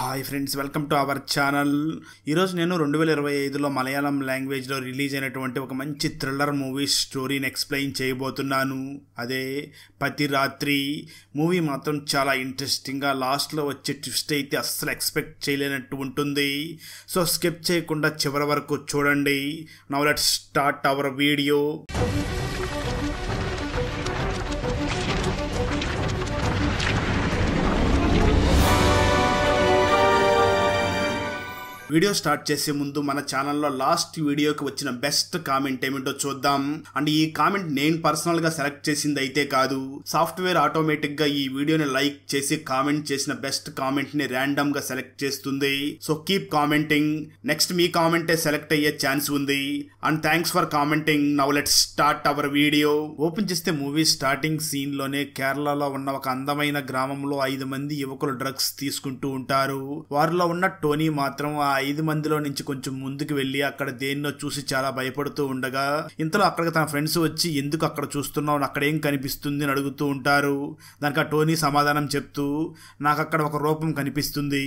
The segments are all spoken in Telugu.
Hi friends, welcome to our channel. ఈరోజు నేను 2025లో మలయాళం లాంగ్వేజ్లో రిలీజ్ అయినటువంటి ఒక మంచి థ్రిల్లర్ మూవీ స్టోరీని ఎక్స్ప్లెయిన్ చేయబోతున్నాను. అదే పతి రాత్రి. మూవీ మాత్రం చాలా ఇంట్రెస్టింగ్గా, లాస్ట్లో వచ్చే ట్విస్ట్ అయితే అస్సలు ఎక్స్పెక్ట్ చేయలేనట్టు ఉంటుంది. సో స్కిప్ చేయకుండా చివరి వరకు చూడండి. Now let's start our video. Video start చేసే ముందు మన ఛానల్లో లాస్ట్ వీడియోకి వచ్చిన బెస్ట్ కామెంట్ ఏమిటో చూద్దాం. అండ్ ఈ కామెంట్ నేను పర్సనల్గా సెలెక్ట్ చేసింది అయితే కాదు, సాఫ్ట్వేర్ ఆటోమేటిక్గా ఈ వీడియోని లైక్ చేసి కామెంట్ చేసిన బెస్ట్ కామెంట్ని ర్యాండమ్గా సెలెక్ట్ చేస్తుంది. So keep commenting. నెక్స్ట్ మీ కామెంటే సెలెక్ట్ అయ్యే ఛాన్స్ ఉంది. And thanks for commenting. Now let's start our video. Open చేస్తే మూవీ స్టార్టింగ్ సీన్లోనే కేరళలో ఉన్న ఒక అందమైన గ్రామంలో 5 మంది యువకులు డ్రగ్స్ తీసుకుంటూ ఉంటారు. వారిలో ఉన్న టోనీ మాత్రం ఆ 5 మందిలో నుంచి కొంచెం ముందుకు వెళ్లి అక్కడ దేన్నో చూసి చాలా భయపడుతూ ఉండగా, ఇంతలో అక్కడికి తన ఫ్రెండ్స్ వచ్చి ఎందుకు అక్కడ చూస్తున్నావు, అక్కడ ఏం కనిపిస్తుంది అని అడుగుతూ ఉంటారు. దానికి ఆ టోనీ సమాధానం చెప్తూ, నాకు అక్కడ ఒక రూపం కనిపిస్తుంది,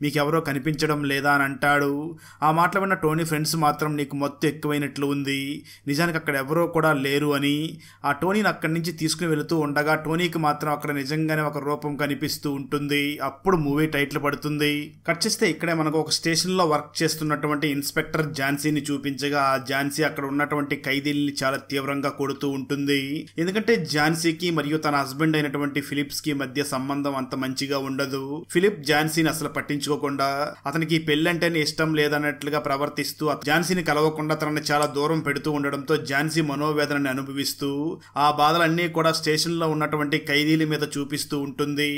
మీకెవరో కనిపించడం లేదా అని అంటాడు. ఆ మాటలు విన్న టోనీ ఫ్రెండ్స్ మాత్రం నీకు మొత్తం ఎక్కువైనట్లు ఉంది, నిజానికి అక్కడ ఎవరో కూడా లేరు అని ఆ టోనీని అక్కడి నుంచి తీసుకుని వెళుతూ ఉండగా టోనీకి మాత్రం అక్కడ నిజంగానే ఒక రూపం కనిపిస్తూ ఉంటుంది. అప్పుడు మూవీ టైటిల్ పడుతుంది. కట్ చేస్తే ఇక్కడే మనకు ఒక స్టేషన్లో వర్క్ చేస్తున్నటువంటి ఇన్స్పెక్టర్ ఝాన్సీని చూపించగా, ఆ ఝాన్సీ అక్కడ ఉన్నటువంటి ఖైదీల్ని చాలా తీవ్రంగా కొడుతూ ఉంటుంది. ఎందుకంటే ఝాన్సీకి మరియు తన హస్బెండ్ అయినటువంటి ఫిలిప్స్ కి మధ్య సంబంధం అంత మంచిగా ఉండదు. ఫిలిప్ ఝాన్సీని అసలు పట్టించుకోకుండా, అతనికి పెళ్ళంటేనే ఇష్టం లేదన్నట్లుగా ప్రవర్తిస్తూ ఝాన్సీని కలవకుండా తనని చాలా దూరం పెడుతూ ఉండడంతో ఝాన్సీ మనోవేదనని అనుభవిస్తూ ఆ బాధలన్నీ కూడా స్టేషన్లో ఉన్నటువంటి ఖైదీల మీద చూపిస్తూ ఉంటుంది.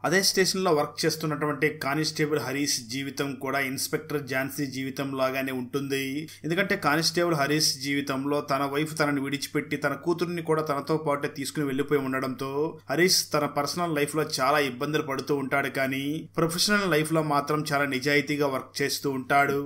అదే స్టేషన్లో వర్క్ చేస్తున్నటువంటి కానిస్టేబుల్ హరీష్ జీవితం కూడా ఇన్స్పెక్టర్ ఝాన్సీ జీవితం లాగానే ఉంటుంది. ఎందుకంటే కానిస్టేబుల్ హరీష్ జీవితంలో తన వైఫ్ తనని విడిచిపెట్టి తన కూతుర్ని కూడా తనతో పాటే తీసుకుని వెళ్లిపోయి ఉండడంతో హరీష్ తన పర్సనల్ లైఫ్ లో చాలా ఇబ్బందులు పడుతూ ఉంటాడు, కానీ ప్రొఫెషనల్ లైఫ్ లో మాత్రం చాలా నిజాయితీగా వర్క్ చేస్తూ ఉంటాడు.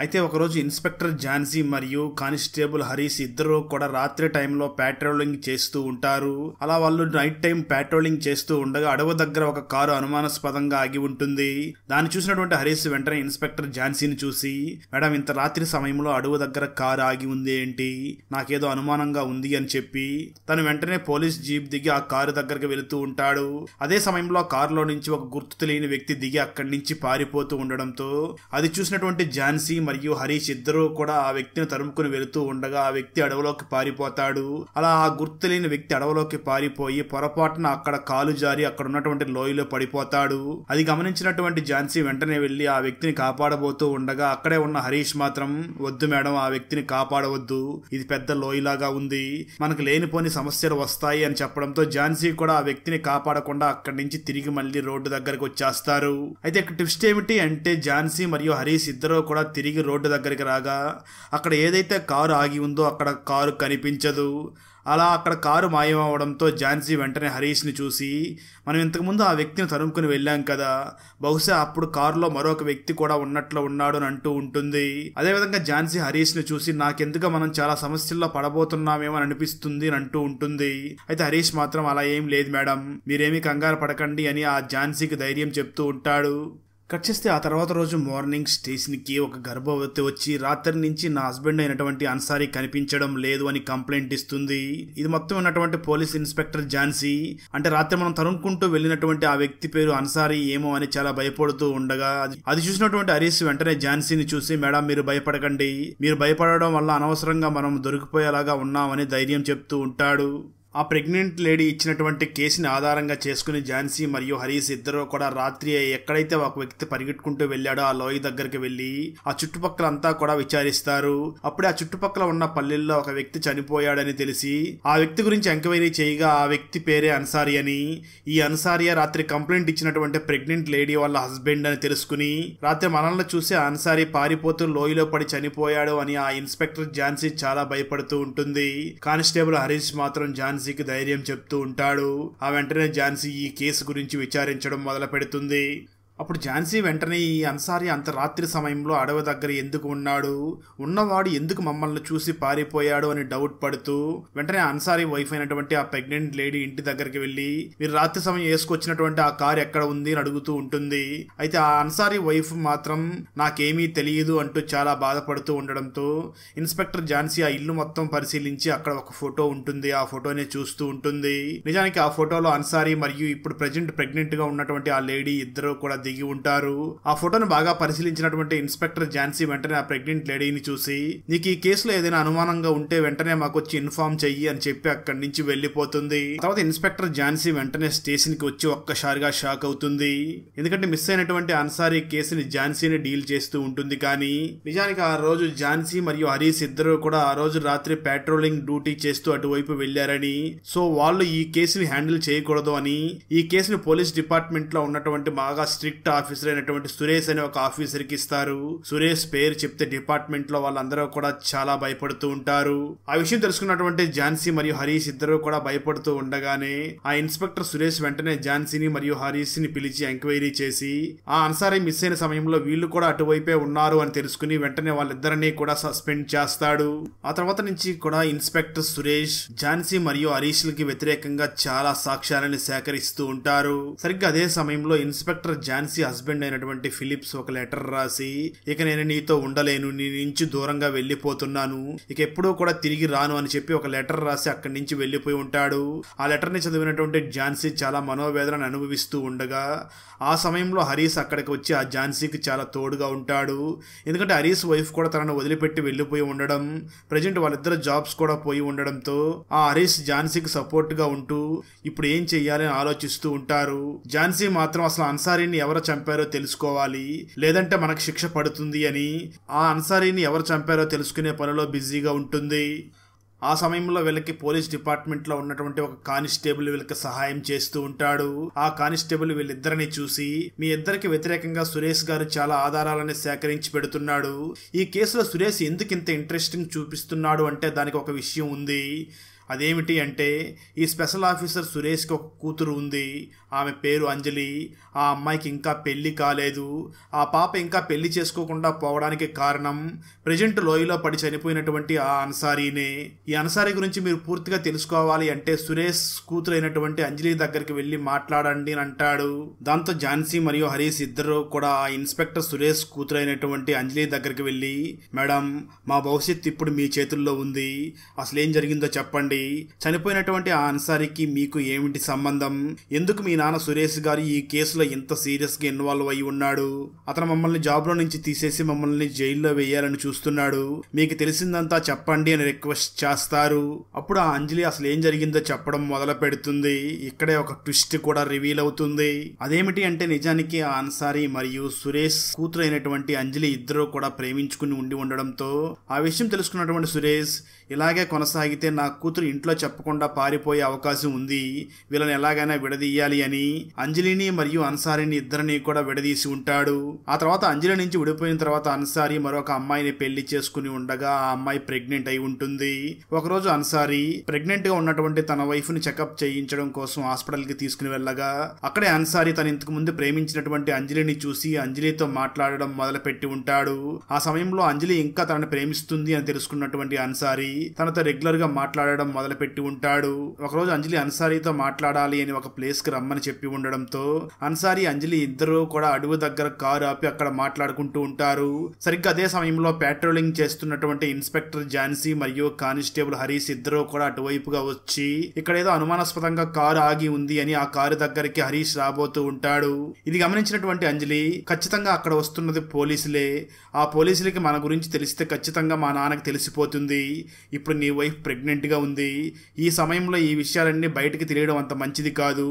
అయితే ఒకరోజు ఇన్స్పెక్టర్ ఝాన్సీ మరియు కానిస్టేబుల్ హరీష్ ఇద్దరు కూడా రాత్రి టైంలో ప్యాట్రోలింగ్ చేస్తూ ఉంటారు. అలా వాళ్ళు నైట్ టైం ప్యాట్రోలింగ్ చేస్తూ ఉండగా అడవి దగ్గర ఒక కారు అనుమానాస్పదంగా ఆగి ఉంటుంది. దాన్ని చూసినటువంటి హరీష్ వెంటనే ఇన్స్పెక్టర్ ఝాన్సీని చూసి, మేడం ఇంత రాత్రి సమయంలో అడవి దగ్గర కారు ఆగి ఉంది ఏంటి, నాకేదో అనుమానంగా ఉంది అని చెప్పి తను వెంటనే పోలీస్ జీప్ దిగి ఆ కారు దగ్గరకు వెళుతూ ఉంటాడు. అదే సమయంలో ఆ కారులో నుంచి ఒక గుర్తు తెలియని వ్యక్తి దిగి అక్కడి నుంచి పారిపోతూ ఉండడంతో అది చూసినటువంటి ఝాన్సీ మరియు హరీష్ ఇద్దరు కూడా ఆ వ్యక్తిని తరుముకుని వెళుతూ ఉండగా ఆ వ్యక్తి అడవిలోకి పారిపోతాడు. అలా ఆ గుర్తు తెలియని వ్యక్తి అడవిలోకి పారిపోయి పొరపాటున అక్కడ కాలు జారి అక్కడ ఉన్నటువంటి లోయలో పడిపోతాడు. అది గమనించినటువంటి ఝాన్సీ వెంటనే వెళ్లి ఆ వ్యక్తిని కాపాడబోతూ ఉండగా అక్కడే ఉన్న హరీష్ మాత్రం, వద్దు మేడం, ఆ వ్యక్తిని కాపాడవద్దు, ఇది పెద్ద లోయలాగా ఉంది, మనకు లేనిపోని సమస్యలు వస్తాయి అని చెప్పడంతో ఝాన్సీ కూడా ఆ వ్యక్తిని కాపాడకుండా అక్కడి నుంచి తిరిగి మళ్ళీ రోడ్డు దగ్గరకు వచ్చేస్తారు. అయితే ఇక్కడ ట్విస్ట్ ఏమిటి అంటే, ఝాన్సీ మరియు హరీష్ ఇద్దరు కూడా తిరిగి రోడ్డు దగ్గరికి రాగా అక్కడ ఏదైతే కారు ఆగి ఉందో అక్కడ కారు కనిపించదు. అలా అక్కడ కారు మాయమవడంతో ఝాన్సీ వెంటనే హరీష్ని చూసి, మనం ఇంతకుముందు ఆ వ్యక్తిని తరుముకుని వెళ్ళాం కదా, బహుశా అప్పుడు కారులో మరొక వ్యక్తి కూడా ఉన్నట్లు ఉన్నాడు అని అంటూ ఉంటుంది. అదేవిధంగా ఝాన్సీ హరీష్ని చూసి, నాకెందుకు మనం చాలా సమస్యల్లో పడబోతున్నామేమో అని అనిపిస్తుంది అని అంటూ ఉంటుంది. అయితే హరీష్ మాత్రం, అలా ఏం లేదు మేడం, మీరేమీ కంగారు పడకండి అని ఆ ఝాన్సీకి ధైర్యం చెప్తూ ఉంటాడు. కట్ చేస్తే ఆ తర్వాత రోజు మార్నింగ్ స్టేషన్కి ఒక గర్భవతి వచ్చి రాత్రి నుంచి నా హస్బెండ్ అయినటువంటి అన్సారీ కనిపించడం లేదు అని కంప్లైంట్ ఇస్తుంది. ఇది మొత్తం ఉన్నటువంటి పోలీస్ ఇన్స్పెక్టర్ ఝాన్సీ, అంటే రాత్రి మనం తరుముకుంటూ వెళ్ళినటువంటి ఆ వ్యక్తి పేరు అన్సారీ ఏమో అని చాలా భయపడుతూ ఉండగా అది చూసినటువంటి హరీష్ వెంటనే ఝాన్సీని చూసి, మేడం మీరు భయపడకండి, మీరు భయపడడం వల్ల అనవసరంగా మనం దొరికిపోయేలాగా ఉన్నామని ధైర్యం చెప్తూ ఉంటాడు. ఆ ప్రెగ్నెంట్ లేడీ ఇచ్చినటువంటి కేసుని ఆధారంగా చేసుకుని ఝాన్సీ మరియు హరీష్ ఇద్దరు కూడా రాత్రి ఎక్కడైతే ఒక వ్యక్తి పరిగెట్టుకుంటూ వెళ్ళాడో ఆ లోయ దగ్గరికి వెళ్లి ఆ చుట్టుపక్కలంతా కూడా విచారిస్తారు. అప్పుడే ఆ చుట్టుపక్కల ఉన్న పల్లెల్లో ఒక వ్యక్తి చనిపోయాడని తెలిసి ఆ వ్యక్తి గురించి ఎంక్వైరీ చేయగా ఆ వ్యక్తి పేరే అన్సారీ అని, ఈ అన్సారియా రాత్రి కంప్లైంట్ ఇచ్చినటువంటి ప్రెగ్నెంట్ లేడీ వాళ్ళ హస్బెండ్ అని తెలుసుకుని రాత్రి మనల్ని చూసి అన్సారీ పారిపోతూ లోయలో పడి చనిపోయాడు అని ఆ ఇన్స్పెక్టర్ ఝాన్సీ చాలా భయపడుతూ ఉంటుంది. కానిస్టేబుల్ హరీష్ మాత్రం ఝాన్సీకి ధైర్యం చెప్తూ ఉంటాడు. ఆ వెంటనే ఝాన్సీ ఈ కేసు గురించి విచారించడం మొదలు పెడుతుంది. అప్పుడు ఝాన్సీ వెంటనే ఈ అన్సారీ అంత రాత్రి సమయంలో అడవి దగ్గర ఎందుకు ఉన్నాడు, ఉన్నవాడు ఎందుకు మమ్మల్ని చూసి పారిపోయాడు అని డౌట్ పడుతూ వెంటనే అన్సారీ వైఫ్ అయినటువంటి ఆ ప్రెగ్నెంట్ లేడీ ఇంటి దగ్గరికి వెళ్లి మీరు రాత్రి సమయం వేసుకొచ్చినటువంటి ఆ కారు ఎక్కడ ఉంది అని అడుగుతూ ఉంటుంది. అయితే ఆ అన్సారీ వైఫ్ మాత్రం నాకేమీ తెలియదు అంటూ చాలా బాధపడుతూ ఉండడంతో ఇన్స్పెక్టర్ ఝాన్సీ ఆ ఇల్లు మొత్తం పరిశీలించి అక్కడ ఒక ఫోటో ఉంటుంది, ఆ ఫోటోని చూస్తూ ఉంటుంది. నిజానికి ఆ ఫోటోలో అన్సారీ మరియు ఇప్పుడు ప్రెజెంట్ ప్రెగ్నెంట్ గా ఉన్నటువంటి ఆ లేడీ ఇద్దరు కూడా దిగి ఉంటారు. ఆ ఫోటోను బాగా పరిశీలించినటువంటి ఇన్స్పెక్టర్ ఝాన్సీ వెంటనే ఆ ప్రెగ్నెంట్ లేడీని చూసి నీకు ఈ కేసులో ఏదైనా అనుమానంగా ఉంటే వెంటనే మాకు వచ్చి ఇన్ఫార్మ్ చెయ్యి అని చెప్పి అక్కడి నుంచి వెళ్లిపోతుంది. తర్వాత ఇన్స్పెక్టర్ ఝాన్సీ వెంటనే స్టేషన్ కి వచ్చి ఒక్కసారిగా షాక్ అవుతుంది. ఎందుకంటే మిస్ అయినటువంటి అన్సారీ కేసుని ఝాన్సీని డీల్ చేస్తూ ఉంటుంది. కానీ నిజానికి ఆ రోజు ఝాన్సీ మరియు హరీష్ ఇద్దరు కూడా ఆ రోజు రాత్రి పెట్రోలింగ్ డ్యూటీ చేస్తూ అటువైపు వెళ్లారని, సో వాళ్ళు ఈ కేసుని హ్యాండిల్ చేయకూడదు అని ఈ కేసుని పోలీస్ డిపార్ట్మెంట్ లో ఉన్నటువంటి బాగా స్ట్రిక్ట్ ఆఫీసర్ అయినటువంటి సురేష్ అనే ఒక ఆఫీసర్ కి ఇస్తారు. సురేష్ పేరు చెప్తే డిపార్ట్మెంట్ లో వాళ్ళందరూ కూడా చాలా భయపడుతూ ఉంటారు. ఆ విషయం తెలుసుకున్నటువంటి ఝాన్సీ మరియు హరీష్ ఇద్దరు కూడా భయపడుతూ ఉండగానే ఆ ఇన్స్పెక్టర్ సురేష్ వెంటనే ఝాన్సీని మరియు హరీష్ ని పిలిచి ఎంక్వైరీ చేసి ఆ అన్సారీ మిస్ అయిన సమయంలో వీళ్ళు కూడా అటువైపే ఉన్నారు అని తెలుసుకుని వెంటనే వాళ్ళిద్దరినీ కూడా సస్పెండ్ చేస్తాడు. ఆ తర్వాత నుంచి కూడా ఇన్స్పెక్టర్ సురేష్ ఝాన్సీ మరియు హరీష్ లకి వ్యతిరేకంగా చాలా సాక్ష్యాలను సేకరిస్తూ ఉంటారు. సరిగ్గా అదే సమయంలో ఇన్స్పెక్టర్ ఝాన్సీ హస్బెండ్ అయినటువంటి ఫిలిప్స్ ఒక లెటర్ రాసి ఇక నేను నీతో ఉండలేను, నీ నుంచి దూరంగా వెళ్లిపోతున్నాను, ఇక ఎప్పుడూ కూడా తిరిగి రాను అని చెప్పి ఒక లెటర్ రాసి అక్కడి నుంచి వెళ్లిపోయి ఉంటాడు. ఆ లెటర్ ని చదివినటువంటి ఝాన్సీ చాలా మనోవేదనను అనుభవిస్తూ ఉండగా ఆ సమయంలో హరీష్ అక్కడికి వచ్చి ఆ ఝాన్సీకి చాలా తోడుగా ఉంటాడు. ఎందుకంటే హరీష్ వైఫ్ కూడా తనను వదిలిపెట్టి వెళ్లిపోయి ఉండడం, ప్రజెంట్ వాళ్ళిద్దరు జాబ్స్ కూడా పోయి ఉండడంతో ఆ హరీష్ ఝాన్సీకి సపోర్ట్ గా ఉంటూ ఇప్పుడు ఏం చెయ్యాలని ఆలోచిస్తూ ఉంటారు. ఝాన్సీ మాత్రం అసలు అన్సారీని ఎవరు చంపారో తెలుసుకోవాలి, లేదంటే మనకు శిక్ష పడుతుంది అని ఆ అన్సారీని ఎవరు చంపారో తెలుసుకునే పనిలో బిజీగా ఉంటుంది. ఆ సమయంలో వీళ్ళకి పోలీస్ డిపార్ట్మెంట్ లో ఉన్నటువంటి ఒక కానిస్టేబుల్ వీళ్ళకి సహాయం చేస్తూ ఉంటాడు. ఆ కానిస్టేబుల్ వీళ్ళిద్దరిని చూసి మీ ఇద్దరికి వ్యతిరేకంగా సురేష్ గారు చాలా ఆధారాలను సేకరించి పెడుతున్నాడు, ఈ కేసులో సురేష్ ఎందుకు ఇంత ఇంట్రెస్టింగ్ చూపిస్తున్నాడు అంటే దానికి ఒక విషయం ఉంది. అదేమిటి అంటే ఈ స్పెషల్ ఆఫీసర్ సురేష్కి ఒక కూతురు ఉంది, ఆమె పేరు అంజలి. ఆ అమ్మాయికి ఇంకా పెళ్లి కాలేదు. ఆ పాప ఇంకా పెళ్లి చేసుకోకుండా పోవడానికి కారణం ప్రెజెంట్ లోయలో పడి చనిపోయినటువంటి ఆ అన్సారీనే. ఈ అన్సారీ గురించి మీరు పూర్తిగా తెలుసుకోవాలి అంటే సురేష్ కూతురు అయినటువంటి అంజలి దగ్గరికి వెళ్లి మాట్లాడండి అని అంటాడు. దాంతో ఝాన్సీ మరియు హరీష్ ఇద్దరు కూడా ఆ ఇన్స్పెక్టర్ సురేష్ కూతురు అయినటువంటి అంజలి దగ్గరికి వెళ్లి మేడం మా భవిష్యత్తు ఇప్పుడు మీ చేతుల్లో ఉంది, అసలు ఏం జరిగిందో చెప్పండి, చనిపోయినటువంటి ఆ అన్సారీకి మీకు ఏమిటి సంబంధం, ఎందుకు మీ నాన్న సురేష్ గారు ఈ కేసులో ఇంత సీరియస్ గా ఇన్వాల్వ్ అయి ఉన్నాడు, అతను మమ్మల్ని జాబ్ లో నుంచి తీసేసి మమ్మల్ని జైల్లో వేయాలని చూస్తున్నాడు, మీకు తెలిసిందంతా చెప్పండి అని రిక్వెస్ట్ చేస్తారు. అప్పుడు ఆ అంజలి అసలు ఏం జరిగిందో చెప్పడం మొదలు పెడుతుంది. ఇక్కడే ఒక ట్విస్ట్ కూడా రివీల్ అవుతుంది. అదేమిటి అంటే నిజానికి ఆ అన్సారీ మరియు సురేష్ కూతురు అయినటువంటి అంజలి ఇద్దరు కూడా ప్రేమించుకుని ఉండి ఉండడంతో ఆ విషయం తెలుసుకున్నటువంటి సురేష్ ఇలాగే కొనసాగితే నా కూతురు ఇంట్లో చెప్పకుండా పారిపోయే అవకాశం ఉంది, వీళ్ళని ఎలాగైనా విడదీయాలి అని అంజలిని మరియు అన్సారీని ఇద్దరిని కూడా విడదీసి ఉంటాడు. ఆ తర్వాత అంజలి నుంచి విడిపోయిన తర్వాత అన్సారీ మరొక అమ్మాయిని పెళ్లి చేసుకుని ఉండగా ఆ అమ్మాయి ప్రెగ్నెంట్ అయి ఉంటుంది. ఒకరోజు అన్సారీ ప్రెగ్నెంట్ గా ఉన్నటువంటి తన వైఫ్ ని చెకప్ చేయించడం కోసం హాస్పిటల్ కి తీసుకుని వెళ్ళగా అక్కడే అన్సారీ తన ఇంతకు ముందు ప్రేమించినటువంటి అంజలిని చూసి అంజలితో మాట్లాడడం మొదలు పెట్టి ఉంటాడు. ఆ సమయంలో అంజలి ఇంకా తనని ప్రేమిస్తుంది అని తెలుసుకున్నటువంటి అన్సారీ తనతో రెగ్యులర్ గా మాట్లాడడం మొదలుపెట్టి ఉంటాడు. ఒకరోజు అంజలి అన్సారీతో మాట్లాడాలి అని ఒక ప్లేస్ కి రమ్మని చెప్పి ఉండడంతో అన్సారీ అంజలి ఇద్దరు కూడా అడవి దగ్గర కారు ఆపి అక్కడ మాట్లాడుకుంటూ ఉంటారు. సరిగ్గా అదే సమయంలో పెట్రోలింగ్ చేస్తున్నటువంటి ఇన్స్పెక్టర్ ఝాన్సీ మరియు కానిస్టేబుల్ హరీష్ ఇద్దరు కూడా అటువైపుగా వచ్చి ఇక్కడ ఏదో అనుమానాస్పదంగా కారు ఆగి ఉంది అని ఆ కారు దగ్గరికి హరీష్ రాబోతూ ఉంటాడు. ఇది గమనించినటువంటి అంజలి ఖచ్చితంగా అక్కడ వస్తున్నది పోలీసులే, ఆ పోలీసులకి మన గురించి తెలిస్తే ఖచ్చితంగా మా నాన్నకి తెలిసిపోతుంది, ఇప్పుడు నీ వైఫ్ ప్రెగ్నెంట్ గా ఉంది, ఈ సమయంలో ఈ విషయాలన్నీ బయటకు తెలియడం అంత మంచిది కాదు,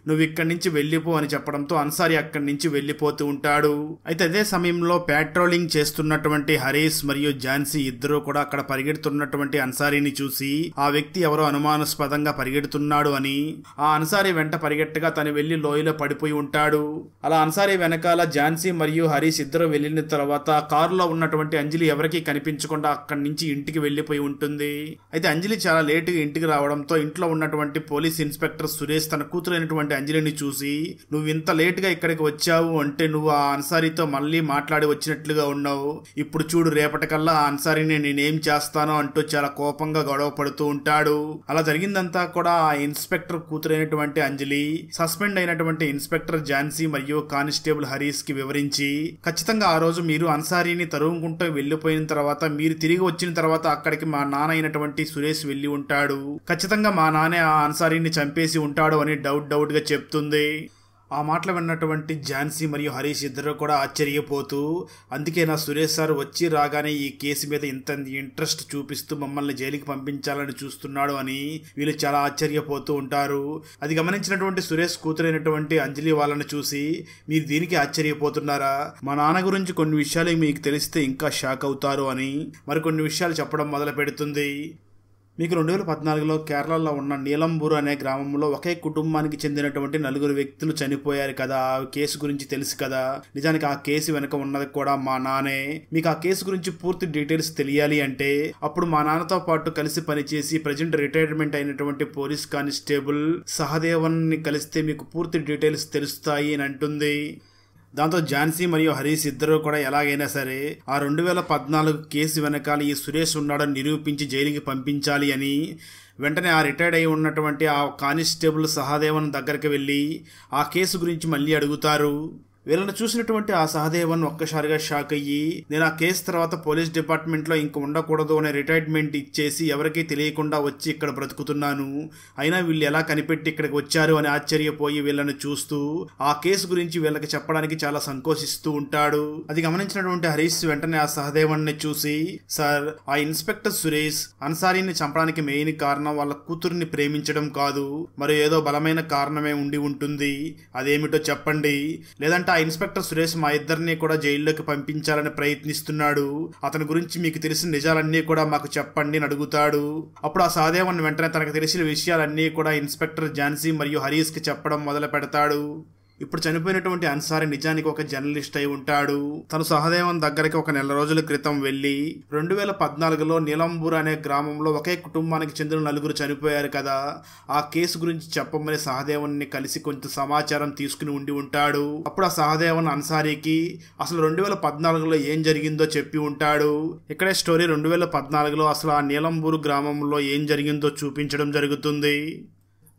నువ్వు ఇక్కడి నుంచి వెళ్ళిపో అని చెప్పడంతో అన్సారీ అక్కడి నుంచి వెళ్ళిపోతూ ఉంటాడు. అయితే అదే సమయంలో పెట్రోలింగ్ చేస్తున్నటువంటి హరీష్ మరియు ఝాన్సీ ఇద్దరు కూడా అక్కడ పరిగెడుతున్నటువంటి అన్సారీని చూసి ఆ వ్యక్తి ఎవరో అనుమానాస్పదంగా పరిగెడుతున్నాడు అని ఆ అన్సారీ వెంట పరిగెట్టగా తను వెళ్లి లోయలో పడిపోయి ఉంటాడు. అలా అన్సారీ వెనకాల ఝాన్సీ మరియు హరీష్ ఇద్దరు వెళ్లిన తర్వాత కారులో ఉన్నటువంటి అంజలి ఎవరికీ కనిపించకుండా అక్కడి నుంచి ఇంటికి వెళ్లిపోయి ఉంటుంది. అయితే అంజలి చాలా లేట్ లేటుగా ఇంటికి రావడంతో ఇంట్లో ఉన్నటువంటి పోలీస్ ఇన్స్పెక్టర్ సురేష్ తన కూతురైనటువంటి అంజలిని చూసి, నువ్వు ఇంత లేటుగా ఇక్కడికి వచ్చావు అంటే నువ్వు ఆ అన్సారీతో మళ్ళీ మాట్లాడి వచ్చినట్లుగా ఉన్నావు. ఇప్పుడు చూడు, రేపటికల్లా ఆ అన్సారీని నేనేం చేస్తానో అంటూ చాలా కోపంగా గొడవ పడుతూ ఉంటాడు. అలా జరిగిందంతా కూడా ఆ ఇన్స్పెక్టర్ కూతురైనటువంటి అంజలి సస్పెండ్ అయినటువంటి ఇన్స్పెక్టర్ ఝాన్సీ మరియు కానిస్టేబుల్ హరీష్ కి వివరించి, ఖచ్చితంగా ఆ రోజు మీరు అన్సారీని తరుముకుంటూ వెళ్లిపోయిన తర్వాత మీరు తిరిగి వచ్చిన తర్వాత అక్కడికి మా నాన్న అయినటువంటి సురేష్ వెళ్లి ఉంటాడు. ఖచ్చితంగా మా నాన్నే ఆ అన్సారీని చంపేసి ఉంటాడు అని డౌట్ గా చెప్తుంది. ఆ మాటలు విన్నటువంటి ఝాన్సీ మరియు హరీష్ ఇద్దరు కూడా ఆశ్చర్యపోతూ, అందుకే నా సురేష్ సార్ వచ్చి రాగానే ఈ కేసు మీద ఇంత ఇంట్రెస్ట్ చూపిస్తూ మమ్మల్ని జైలుకి పంపించాలని చూస్తున్నాడు అని వీళ్ళు చాలా ఆశ్చర్యపోతూ ఉంటారు. అది గమనించినటువంటి సురేష్ కూతురైనటువంటి అంజలి వాళ్ళని చూసి, మీరు దీనికి ఆశ్చర్యపోతున్నారా? మా నాన్న గురించి కొన్ని విషయాలు మీకు తెలిస్తే ఇంకా షాక్ అవుతారు అని మరికొన్ని విషయాలు చెప్పడం మొదలు పెడుతుంది. మీకు 2014లో కేరళలో ఉన్న నీలంబూరు అనే గ్రామంలో ఒకే కుటుంబానికి చెందినటువంటి 4 వ్యక్తులు చనిపోయారు కదా. ఆ కేసు గురించి తెలుసు కదా. నిజానికి ఆ కేసు వెనక ఉన్నది కూడా మా నాన్నే. మీకు ఆ కేసు గురించి పూర్తి డీటెయిల్స్ తెలియాలి అంటే అప్పుడు మా నాన్నతో పాటు కలిసి పనిచేసి ప్రజెంట్ రిటైర్మెంట్ అయినటువంటి పోలీస్ కానిస్టేబుల్ సహదేవన్ ని కలిస్తే మీకు పూర్తి డీటెయిల్స్ తెలుస్తాయి అని అంటుంది. దాంతో ఝాన్సీ మరియు హరీష్ ఇద్దరు కూడా ఎలాగైనా సరే ఆ 2014 కేసు వెనకాల ఈ సురేష్ ఉన్నాడని నిరూపించి జైలుకి పంపించాలి అని వెంటనే ఆ రిటైర్డ్ అయి ఉన్నటువంటి ఆ కానిస్టేబుల్ సహదేవన్ దగ్గరికి వెళ్ళి ఆ కేసు గురించి మళ్ళీ అడుగుతారు. వీళ్ళని చూసినటువంటి ఆ సహదేవన్ ఒక్కసారిగా షాక్ అయ్యి, నేను ఆ కేసు తర్వాత పోలీస్ డిపార్ట్మెంట్ లో ఇంక ఉండకూడదు అనే రిటైర్మెంట్ ఇచ్చేసి ఎవరికీ తెలియకుండా వచ్చి ఇక్కడ బ్రతుకుతున్నాను, అయినా వీళ్ళు ఎలా కనిపెట్టి ఇక్కడికి వచ్చారు అని ఆశ్చర్యపోయి వీళ్ళని చూస్తూ ఆ కేసు గురించి వీళ్ళకి చెప్పడానికి చాలా సంకోచిస్తూ ఉంటాడు. అది గమనించినటువంటి హరీష్ వెంటనే ఆ సహదేవన్ ని చూసి, సార్, ఆ ఇన్స్పెక్టర్ సురేష్ అన్సారీని చంపడానికి మెయిన్ కారణం వాళ్ళ కూతుర్ని ప్రేమించడం కాదు, మరి ఏదో బలమైన కారణమే ఉండి ఉంటుంది. అదేమిటో చెప్పండి, లేదంటే ఆ ఇన్స్పెక్టర్ సురేష్ మా ఇద్దరిని కూడా జైల్లోకి పంపించాలని ప్రయత్నిస్తున్నాడు. అతని గురించి మీకు తెలిసిన నిజాలన్నీ కూడా మాకు చెప్పండి అని అడుగుతాడు. అప్పుడు ఆ సహదేవన్ వెంటనే తనకు తెలిసిన విషయాలన్నీ కూడా ఇన్స్పెక్టర్ ఝాన్సీ మరియు హరీష్ కి చెప్పడం మొదలు పెడతాడు. ఇప్పుడు చనిపోయినటువంటి అన్సారీ నిజానికి ఒక జర్నలిస్ట్ అయి ఉంటాడు. తను సహదేవన్ దగ్గరికి ఒక నెల రోజుల క్రితం వెళ్లి 2014లో నీలంబూర్ అనే గ్రామంలో ఒకే కుటుంబానికి చెందిన 4 చనిపోయారు కదా, ఆ కేసు గురించి చెప్పమని సహదేవన్ ని కలిసి కొంచెం సమాచారం తీసుకుని ఉండి ఉంటాడు. అప్పుడు ఆ సహదేవన్ అన్సారీకి అసలు 2014లో ఏం జరిగిందో చెప్పి ఉంటాడు. ఇక్కడే స్టోరీ 2014లో అసలు ఆ నీలంబూరు గ్రామంలో ఏం జరిగిందో చూపించడం జరుగుతుంది.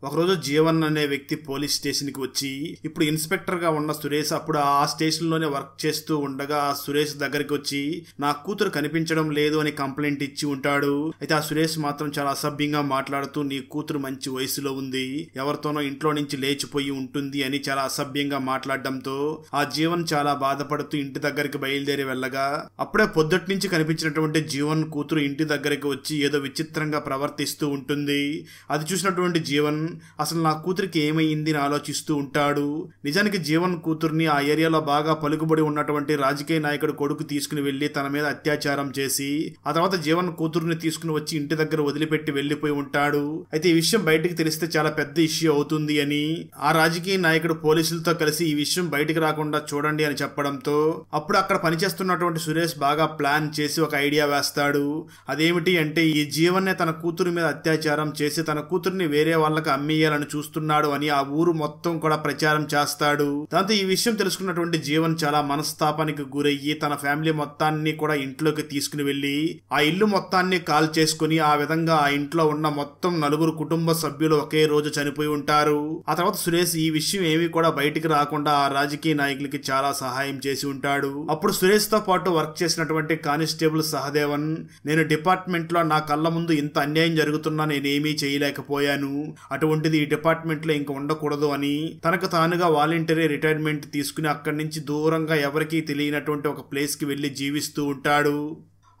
ఒకరోజు జీవన్ అనే వ్యక్తి పోలీస్ స్టేషన్కి వచ్చి, ఇప్పుడు ఇన్స్పెక్టర్ గా ఉన్న సురేష్ అప్పుడు ఆ స్టేషన్ లోనే వర్క్ చేస్తూ ఉండగా ఆ సురేష్ దగ్గరికి వచ్చి నా కూతురు కనిపించడం లేదు అని కంప్లైంట్ ఇచ్చి ఉంటాడు. అయితే ఆ సురేష్ మాత్రం చాలా అసభ్యంగా మాట్లాడుతూ, నీ కూతురు మంచి వయసులో ఉంది, ఎవరితోనో ఇంట్లో నుంచి లేచిపోయి ఉంటుంది అని చాలా అసభ్యంగా మాట్లాడడంతో ఆ జీవన్ చాలా బాధపడుతూ ఇంటి దగ్గరికి బయలుదేరి వెళ్ళగా అప్పుడే పొద్దుటి నుంచి కనిపించినటువంటి జీవన్ కూతురు ఇంటి దగ్గరికి వచ్చి ఏదో విచిత్రంగా ప్రవర్తిస్తూ ఉంటుంది. అది చూసినటువంటి జీవన్ అసలు నా కూతురికి ఏమైంది అని ఆలోచిస్తూ ఉంటాడు. నిజానికి జీవన్ కూతుర్ని ఆ ఏరియాలో బాగా పలుకుబడి ఉన్నటువంటి రాజకీయ నాయకుడు కొడుకు తీసుకుని వెళ్లి తన మీద అత్యాచారం చేసి ఆ తర్వాత జీవన్ కూతుర్ని తీసుకుని వచ్చి ఇంటి దగ్గర వదిలిపెట్టి వెళ్లిపోయి ఉంటాడు. అయితే ఈ విషయం బయటకు తెలిస్తే చాలా పెద్ద ఇష్యూ అవుతుంది అని ఆ రాజకీయ నాయకుడు పోలీసులతో కలిసి ఈ విషయం బయటకు రాకుండా చూడండి అని చెప్పడంతో అప్పుడు అక్కడ పనిచేస్తున్నటువంటి సురేష్ బాగా ప్లాన్ చేసి ఒక ఐడియా వేస్తాడు. అదేమిటి అంటే ఈ జీవన్నే తన కూతురు మీద అత్యాచారం చేసి తన కూతుర్ని వేరే వాళ్ళకి అమ్మేయాలని చూస్తున్నాడు అని ఆ ఊరు మొత్తం కూడా ప్రచారం చేస్తాడు. దాంతో ఈ విషయం తెలుసుకున్నటువంటి జీవన్ చాలా మనస్తాపానికి గురయ్యి తన ఫ్యామిలీ మొత్తాన్ని కూడా ఇంట్లోకి తీసుకుని వెళ్లి ఆ ఇల్లు మొత్తాన్ని కాల్ చేసుకుని ఆ విధంగా ఆ ఇంట్లో ఉన్న మొత్తం 4 కుటుంబ సభ్యులు ఒకే రోజు చనిపోయి ఉంటారు. ఆ తర్వాత సురేష్ ఈ విషయం ఏమీ కూడా బయటికి రాకుండా ఆ రాజకీయ నాయకులకి చాలా సహాయం చేసి ఉంటాడు. అప్పుడు సురేష్ తో పాటు వర్క్ చేసినటువంటి కానిస్టేబుల్ సహదేవన్, నేను డిపార్ట్మెంట్ లో నా కళ్ళ ముందు ఇంత అన్యాయం జరుగుతున్నా నేనేమీ చేయలేకపోయాను, అటువంటిది ఈ డిపార్ట్మెంట్ లో ఇంక ఉండకూడదు అని తనకు తానుగా వాలంటరీ రిటైర్మెంట్ తీసుకుని అక్కడి నుంచి దూరంగా ఎవరికీ తెలియనటువంటి ఒక ప్లేస్ కి వెళ్లి జీవిస్తూ ఉంటాడు.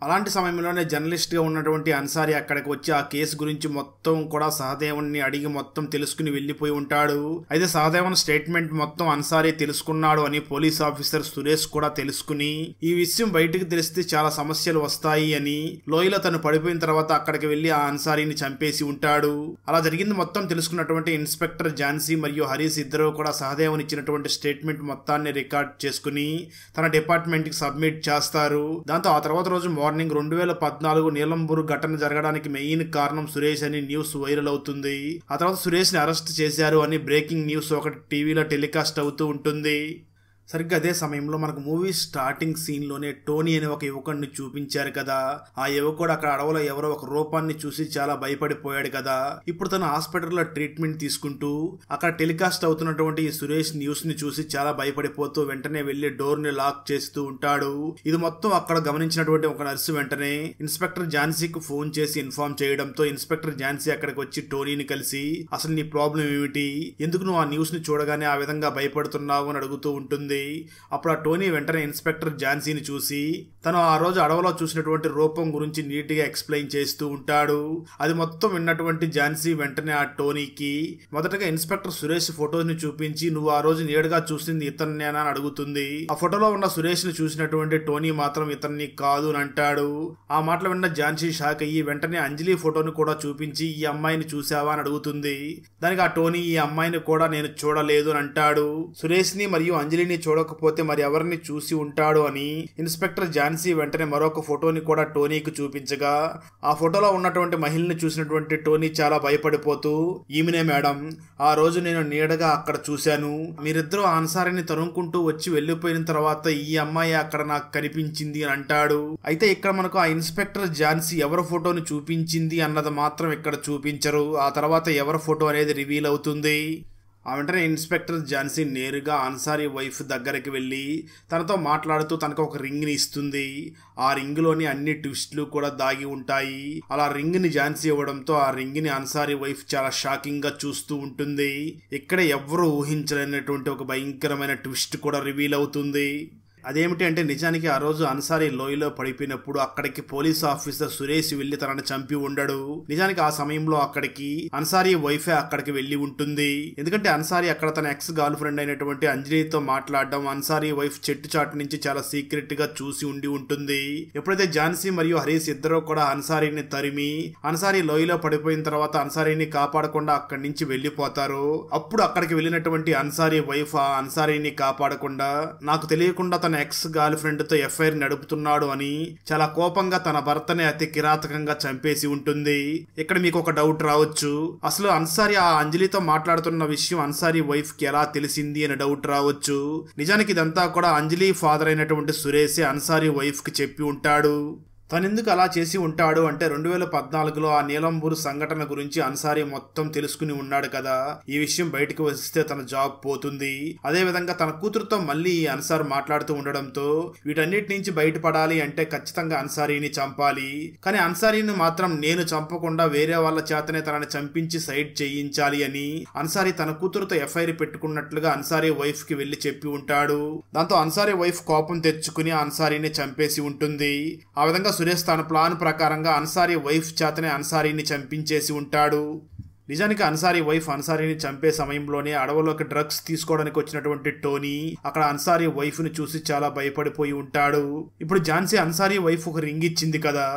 అలాంటి సమయంలోనే జర్నలిస్ట్ గా ఉన్నటువంటి అన్సారీ అక్కడికి వచ్చి ఆ కేసు గురించి మొత్తం కూడా సహదేవన్ని అడిగి మొత్తం తెలుసుకుని వెళ్లిపోయి ఉంటాడు. అయితే సహదేవన్ స్టేట్మెంట్ మొత్తం అన్సారీ తెలుసుకున్నాడు అని పోలీస్ ఆఫీసర్ సురేష్ కూడా తెలుసుకుని ఈ విషయం బయటకు తెలిస్తే చాలా సమస్యలు వస్తాయి అని లోయలో తను పడిపోయిన తర్వాత అక్కడికి వెళ్లి ఆ అన్సారీని చంపేసి ఉంటాడు. అలా జరిగింది మొత్తం తెలుసుకున్నటువంటి ఇన్స్పెక్టర్ ఝాన్సీ మరియు హరీష్ ఇద్దరు కూడా సహదేవన్ ఇచ్చినటువంటి స్టేట్మెంట్ మొత్తాన్ని రికార్డ్ చేసుకుని తన డిపార్ట్మెంట్ కి సబ్మిట్ చేస్తారు. దాంతో ఆ తర్వాత రోజు మార్నింగ్ మార్నింగ్ 2014 నీలంబూరు ఘటన జరగడానికి మెయిన్ కారణం సురేష్ అని న్యూస్ వైరల్ అవుతుంది. ఆ తర్వాత సురేష్ ని అరెస్ట్ చేశారు అని బ్రేకింగ్ న్యూస్ ఒకటి టీవీలో టెలికాస్ట్ అవుతూ ఉంటుంది. సరిగ్గా అదే సమయంలో మనకు మూవీ స్టార్టింగ్ సీన్ లోనే టోనీ అనే ఒక యువకుడిని చూపించారు కదా. ఆ యువకుడు అక్కడ అడవిలో ఎవరో ఒక రూపాన్ని చూసి చాలా భయపడిపోయాడు కదా. ఇప్పుడు తను హాస్పిటల్లో ట్రీట్మెంట్ తీసుకుంటూ అక్కడ టెలికాస్ట్ అవుతున్నటువంటి ఈ సురేష్ న్యూస్ ని చూసి చాలా భయపడిపోతూ వెంటనే వెళ్లి డోర్ ని లాక్ చేస్తూ ఉంటాడు. ఇది మొత్తం అక్కడ గమనించినటువంటి ఒక నర్సు వెంటనే ఇన్స్పెక్టర్ ఝాన్సీకి ఫోన్ చేసి ఇన్ఫార్మ్ చేయడంతో ఇన్స్పెక్టర్ ఝాన్సీ అక్కడికి వచ్చి టోనీని కలిసి అసలు నీ ప్రాబ్లం ఏమిటి, ఎందుకు నువ్వు ఆ న్యూస్ ని చూడగానే ఆ విధంగా భయపడుతున్నావు అని అడుగుతూ ఉంటుంది. అప్పుడు ఆ టోనీ వెంటనే ఇన్స్పెక్టర్ ఝాన్సీని చూసి తను ఆ రోజు అడవిలో చూసినటువంటి రూపం గురించి నీట్ గా ఎక్స్ప్లెయిన్ చేస్తూ ఉంటాడు. అది మొత్తం విన్నటువంటి ఝాన్సీ వెంటనే ఆ టోనీకి మొదటగా ఇన్స్పెక్టర్ సురేష్ ఫోటోని చూపించి నువ్వు ఆ రోజు నేడుగా చూసింది ఇతన్నేనా అని అడుగుతుంది. ఆ ఫోటోలో ఉన్న సురేష్ ని చూసినటువంటి టోనీ మాత్రం ఇతన్ని కాదు అని అంటాడు. ఆ మాటలు విన్న ఝాన్సీ షాక్ అయ్యి వెంటనే అంజలి ఫోటోని కూడా చూపించి ఈ అమ్మాయిని చూసావా అని అడుగుతుంది. దానికి ఆ టోనీ ఈ అమ్మాయిని కూడా నేను చూడలేదు అని అంటాడు. సురేష్ ని మరియు అంజలిని చూడకపోతే మరి ఎవరిని చూసి ఉంటాడు అని ఇన్స్పెక్టర్ ఝాన్సీ వెంటనే మరొక ఫోటోని కూడా టోనీకి చూపించగా ఆ ఫోటోలో ఉన్నటువంటి మహిళని చూసినటువంటి టోనీ చాలా భయపడిపోతూ ఈమెనే మేడం, ఆ రోజు నేను నీడగా అక్కడ చూశాను, మీరిద్దరూ ఆన్సారిని తరుముకుంటూ వచ్చి వెళ్లిపోయిన తర్వాత ఈ అమ్మాయి అక్కడ నాకు కనిపించింది అని అంటాడు. అయితే ఇక్కడ మనకు ఆ ఇన్స్పెక్టర్ ఝాన్సీ ఎవరి ఫోటోని చూపించింది అన్నది మాత్రం ఇక్కడ చూపించరు. ఆ తర్వాత ఎవరి ఫోటో అనేది రివీల్ అవుతుంది. ఆ వెంటనే ఇన్స్పెక్టర్ ఝాన్సీ నేరుగా అన్సారీ వైఫ్ దగ్గరికి వెళ్ళి తనతో మాట్లాడుతూ తనకు ఒక రింగ్ని ఇస్తుంది. ఆ రింగ్లోని అన్ని ట్విస్ట్లు కూడా దాగి ఉంటాయి. అలా రింగ్ని ఝాన్సీ ఇవ్వడంతో ఆ రింగ్ని అన్సారీ వైఫ్ చాలా షాకింగ్ గా చూస్తూ ఉంటుంది. ఇక్కడ ఎవ్వరూ ఊహించలేనటువంటి ఒక భయంకరమైన ట్విస్ట్ కూడా రివీల్ అవుతుంది. అదేమిటి అంటే నిజానికి ఆ రోజు అన్సారీ లోయలో పడిపోయినప్పుడు అక్కడికి పోలీస్ ఆఫీసర్ సురేష్ వెళ్లి తనని చంపి ఉండడు. నిజానికి ఆ సమయంలో అక్కడికి అన్సారీ వైఫే అక్కడికి వెళ్లి ఉంటుంది. ఎందుకంటే అన్సారీ అక్కడ తన ఎక్స్ గర్ల్ ఫ్రెండ్ అయినటువంటి అంజలితో మాట్లాడడం అన్సారీ వైఫ్ చెట్టు చాటు నుంచి చాలా సీక్రెట్ గా చూసి ఉండి ఉంటుంది. ఎప్పుడైతే ఝాన్సీ మరియు హరీష్ ఇద్దరు కూడా అన్సారీని తరిమి అన్సారీ లోయలో పడిపోయిన తర్వాత అన్సారీని కాపాడకుండా అక్కడి నుంచి వెళ్లిపోతారు. అప్పుడు అక్కడికి వెళ్ళినటువంటి అన్సారీ వైఫ్ ఆ అన్సారీని కాపాడకుండా నాకు తెలియకుండా తన ఎక్స్ గర్ల్ ఫ్రెండ్ తో ఎఫ్ఐఆర్ నడుపుతున్నాడు అని చాలా కోపంగా తన భర్తని అతి కిరాతకంగా చంపేసి ఉంటుంది. ఇక్కడ మీకు ఒక డౌట్ రావచ్చు, అసలు అన్సారీ ఆ అంజలితో మాట్లాడుతున్న విషయం అన్సారీ వైఫ్ కి ఎలా తెలిసింది అని డౌట్ రావచ్చు. నిజానికి ఇదంతా కూడా అంజలి ఫాదర్ అయినటువంటి సురేష్ అన్సారీ వైఫ్ కి చెప్పి ఉంటాడు. తనెందుకు అలా చేసి ఉంటాడు అంటే 2014లో ఆ నీలంబూరు సంఘటన గురించి అన్సారీ మొత్తం తెలుసుకుని ఉన్నాడు కదా. ఈ విషయం బయటకు వస్తే తన జాబ్ పోతుంది. అదే విధంగా తన కూతురుతో మళ్ళీ ఈ అన్సార్ మాట్లాడుతూ ఉండడంతో వీటన్నిటి నుంచి బయటపడాలి అంటే ఖచ్చితంగా అన్సారీని చంపాలి. కానీ అన్సారీని మాత్రం నేను చంపకుండా వేరే వాళ్ళ చేతనే తనని చంపించి సైడ్ చేయించాలి అని అన్సారీ తన కూతురుతో ఎఫ్ఐఆర్ పెట్టుకున్నట్లుగా అన్సారీ వైఫ్ కి వెళ్లి చెప్పి ఉంటాడు. దాంతో అన్సారీ వైఫ్ కోపం తెచ్చుకుని అన్సారీని చంపేసి ఉంటుంది. ఆ విధంగా సురేష్ తన ప్లాన్ ప్రకారంగా అన్సారీ వైఫ్ చేతనే అన్సారీని చంపించేసి ఉంటాడు. నిజానికి అన్సారీ వైఫ్ అన్సారీని చంపే సమయంలోనే అడవులోకి డ్రగ్స్ తీసుకోవడానికి వచ్చినటువంటి టోనీ అక్కడ అన్సారీ వైఫ్ ని చూసి చాలా భయపడిపోయి ఉంటాడు. ఇప్పుడు ఝాన్సీ అన్సారీ వైఫ్ ఒక రింగ్ ఇచ్చింది కదా.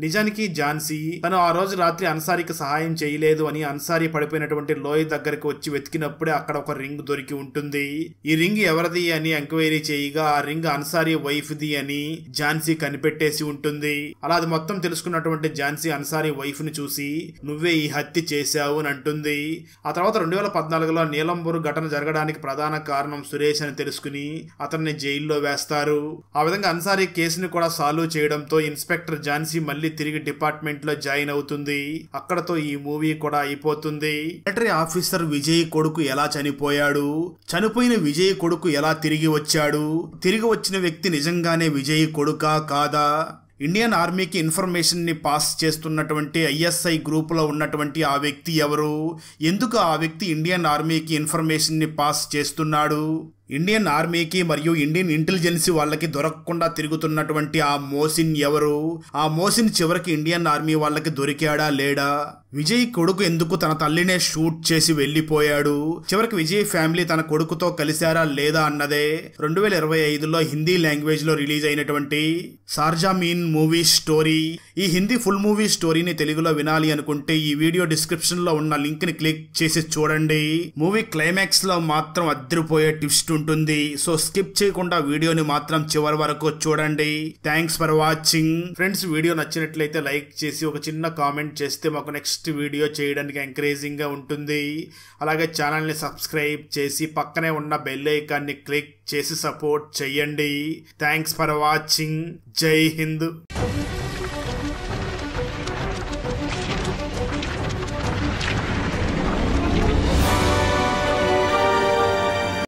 నిజానికి ఝాన్సీ తను ఆ రోజు రాత్రి అన్సారీకి సహాయం చేయలేదు అని అన్సారీ పడిపోయినటువంటి లోయ దగ్గరికి వచ్చి వెతికినప్పుడే అక్కడ ఒక రింగ్ దొరికి ఉంటుంది. ఈ రింగ్ ఎవరిది అని ఎంక్వైరీ చేయగా ఆ రింగ్ అన్సారీ వైఫ్ ది అని ఝాన్సీ కనిపెట్టేసి ఉంటుంది. అలా అది మొత్తం తెలుసుకున్నటువంటి ఝాన్సీ అన్సారీ వైఫ్ ని చూసి నువ్వే ఈ హత్య చేశావు అని అంటుంది. ఆ తర్వాత 2014లో నీలంబూరు ఘటన జరగడానికి ప్రధాన కారణం సురేష్ అని తెలుసుకుని అతన్ని జైల్లో వేస్తారు. ఆ విధంగా అన్సారీ కేసుని కూడా సాల్వ్ చేయడంతో ఇన్స్పెక్టర్ ఝాన్సీ మళ్ళీ తిరిగి డిపార్ట్మెంట్ లో జాయిన్ అవుతుంది. అక్కడతో ఈ మూవీ కూడా అయిపోతుంది. మిలిటరీ ఆఫీసర్ విజయ్ కొడుకు ఎలా చనిపోయాడు, చనిపోయిన విజయ్ కొడుకు ఎలా తిరిగి వచ్చాడు, తిరిగి వచ్చిన వ్యక్తి నిజంగానే విజయ్ కొడుకా కాదా, ఇండియన్ ఆర్మీకి ఇన్ఫర్మేషన్ ని పాస్ చేస్తున్నటువంటి ఐఎస్ఐ గ్రూప్ లో ఉన్నటువంటి ఆ వ్యక్తి ఎవరు, ఎందుకు ఆ వ్యక్తి ఇండియన్ ఆర్మీకి ఇన్ఫర్మేషన్ ని పాస్ చేస్తున్నాడు, ఇండియన్ ఆర్మీకి మరియు ఇండియన్ ఇంటెలిజెన్స్ వాళ్ళకి దొరకకుండా తిరుగుతున్నటువంటి ఆ మోసిన్ ఎవరు, ఆ మోసిన్ చివరికి ఇండియన్ ఆర్మీ వాళ్ళకి దొరికాడా లేడా, విజయ్ కొడుకు ఎందుకు తన తల్లినే షూట్ చేసి వెళ్లిపోయాడు, చివరికి విజయ్ ఫ్యామిలీ తన కొడుకుతో కలిశారా లేదా అన్నదే 2025లో హిందీ లాంగ్వేజ్ లో రిలీజ్ అయినటువంటి సార్జామీన్ మూవీ స్టోరీ. ఈ హిందీ ఫుల్ మూవీ స్టోరీని తెలుగులో వినాలి అనుకుంటే ఈ వీడియో డిస్క్రిప్షన్ లో ఉన్న లింక్ ని క్లిక్ చేసి చూడండి. మూవీ క్లైమాక్స్ లో మాత్రం అద్దరిపోయే ట్విస్ట్ ఉంటుంది. సో స్కిప్ చేయకుండా వీడియోని మాత్రం చివరి వరకు చూడండి. Thanks for watching friends. Video నచ్చినట్లయితే లైక్ చేసి ఒక చిన్న కామెంట్ చేస్తే మాకు నెక్స్ట్ వీడియో చేయడానికి ఎంకరేజింగ్ గా ఉంటుంది. అలాగే ఛానల్ ని సబ్స్క్రైబ్ చేసి పక్కనే ఉన్న బెల్ ఐకాన్ ని క్లిక్ చేసి సపోర్ట్ చేయండి. Thanks for watching. జై హింద్.